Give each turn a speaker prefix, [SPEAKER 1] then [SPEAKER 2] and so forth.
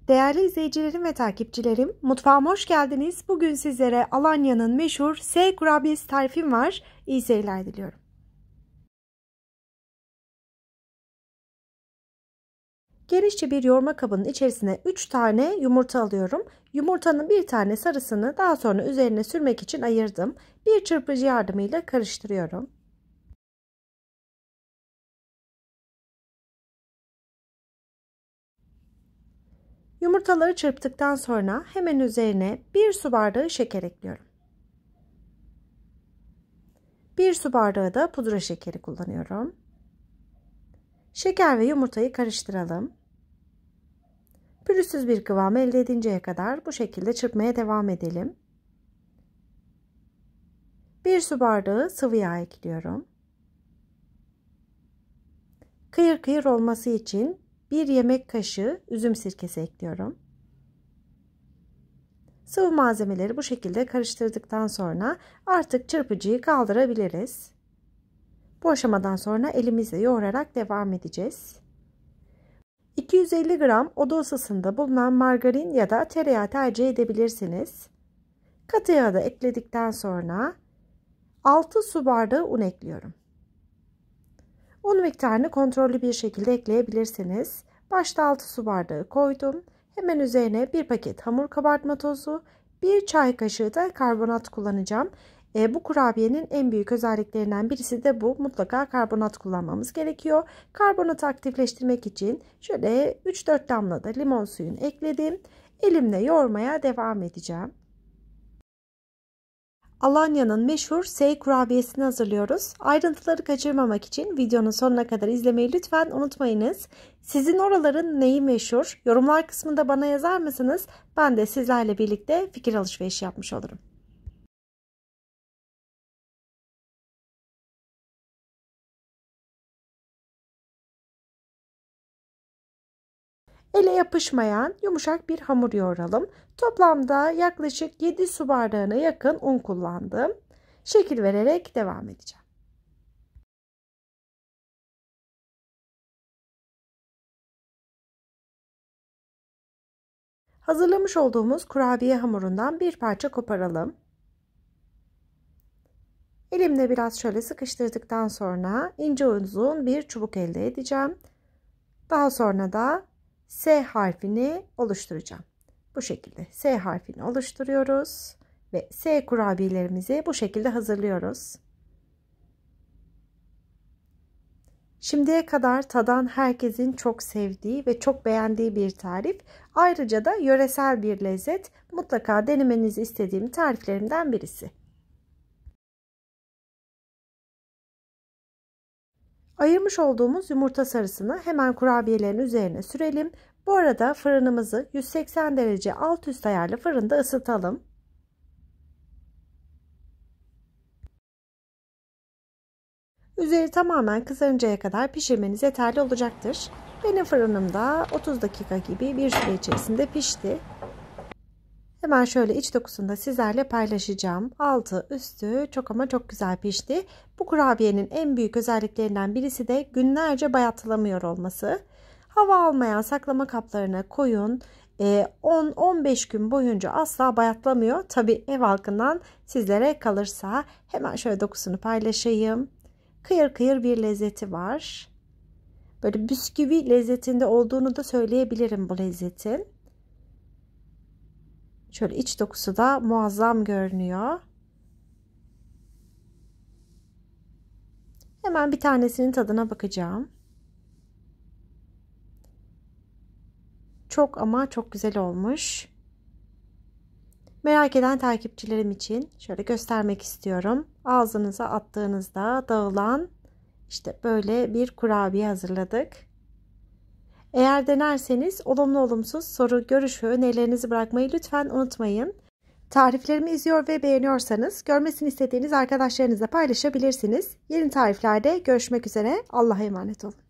[SPEAKER 1] Değerli izleyicilerim ve takipçilerim, mutfağıma hoş geldiniz. Bugün sizlere Alanya'nın meşhur S kurabiyesi tarifim var. İyi seyirler diliyorum. Genişçe bir yoğurma kabının içerisine 3 tane yumurta alıyorum. Yumurtanın bir tane sarısını daha sonra üzerine sürmek için ayırdım. Bir çırpıcı yardımıyla karıştırıyorum. Yumurtaları çırptıktan sonra hemen üzerine 1 su bardağı şeker ekliyorum. 1 su bardağı da pudra şekeri kullanıyorum. Şeker ve yumurtayı karıştıralım. Pürüzsüz bir kıvam elde edinceye kadar bu şekilde çırpmaya devam edelim. 1 su bardağı sıvı yağ ekliyorum. Kıyır kıyır olması için 1 yemek kaşığı üzüm sirkesi ekliyorum. Sıvı malzemeleri bu şekilde karıştırdıktan sonra artık çırpıcıyı kaldırabiliriz. Bu aşamadan sonra elimizle yoğurarak devam edeceğiz. 250 gram oda ısısında bulunan margarin ya da tereyağı tercih edebilirsiniz. Katı yağı da ekledikten sonra 6 su bardağı un ekliyorum. Un miktarını kontrollü bir şekilde ekleyebilirsiniz. Başta 6 su bardağı koydum. Hemen üzerine 1 paket hamur kabartma tozu, 1 çay kaşığı da karbonat kullanacağım. Bu kurabiyenin en büyük özelliklerinden birisi de bu. Mutlaka karbonat kullanmamız gerekiyor. Karbonatı aktifleştirmek için şöyle 3-4 damla da limon suyunu ekledim. Elimle yoğurmaya devam edeceğim. Alanya'nın meşhur S kurabiyesini hazırlıyoruz. Ayrıntıları kaçırmamak için videonun sonuna kadar izlemeyi lütfen unutmayınız. Sizin oraların neyi meşhur? Yorumlar kısmında bana yazar mısınız? Ben de sizlerle birlikte fikir alışverişi yapmış olurum. Ele yapışmayan yumuşak bir hamur yoğuralım. Toplamda yaklaşık 7 su bardağına yakın un kullandım. Şekil vererek devam edeceğim. Hazırlamış olduğumuz kurabiye hamurundan bir parça koparalım. Elimle biraz şöyle sıkıştırdıktan sonra ince uzun bir çubuk elde edeceğim. Daha sonra da S harfini oluşturacağım. Bu şekilde S harfini oluşturuyoruz ve S kurabiyelerimizi bu şekilde hazırlıyoruz. Şimdiye kadar tadan herkesin çok sevdiği ve çok beğendiği bir tarif. Ayrıca da yöresel bir lezzet. Mutlaka denemenizi istediğim tariflerimden birisi. Ayırmış olduğumuz yumurta sarısını hemen kurabiyelerin üzerine sürelim. Bu arada fırınımızı 180 derece alt üst ayarlı fırında ısıtalım. Üzeri tamamen kızarıncaya kadar pişirmeniz yeterli olacaktır. Benim fırınımda 30 dakika gibi bir süre içerisinde pişti. Hemen şöyle iç dokusunu da sizlerle paylaşacağım. Altı üstü çok ama çok güzel pişti. Bu kurabiyenin en büyük özelliklerinden birisi de günlerce bayatlamıyor olması. Hava almayan saklama kaplarına koyun. 10-15 gün boyunca asla bayatlamıyor. Tabi ev halkından sizlere kalırsa hemen şöyle dokusunu paylaşayım. Kıyır kıyır bir lezzeti var. Böyle bisküvi lezzetinde olduğunu da söyleyebilirim bu lezzetin. Şöyle iç dokusu da muazzam görünüyor. Hemen bir tanesinin tadına bakacağım. Çok ama çok güzel olmuş. Merak eden takipçilerim için şöyle göstermek istiyorum. Ağzınıza attığınızda dağılan işte böyle bir kurabiye hazırladık. Eğer denerseniz olumlu olumsuz soru, görüş ve önerilerinizi bırakmayı lütfen unutmayın. Tariflerimi izliyor ve beğeniyorsanız görmesini istediğiniz arkadaşlarınızla paylaşabilirsiniz. Yeni tariflerde görüşmek üzere. Allah'a emanet olun.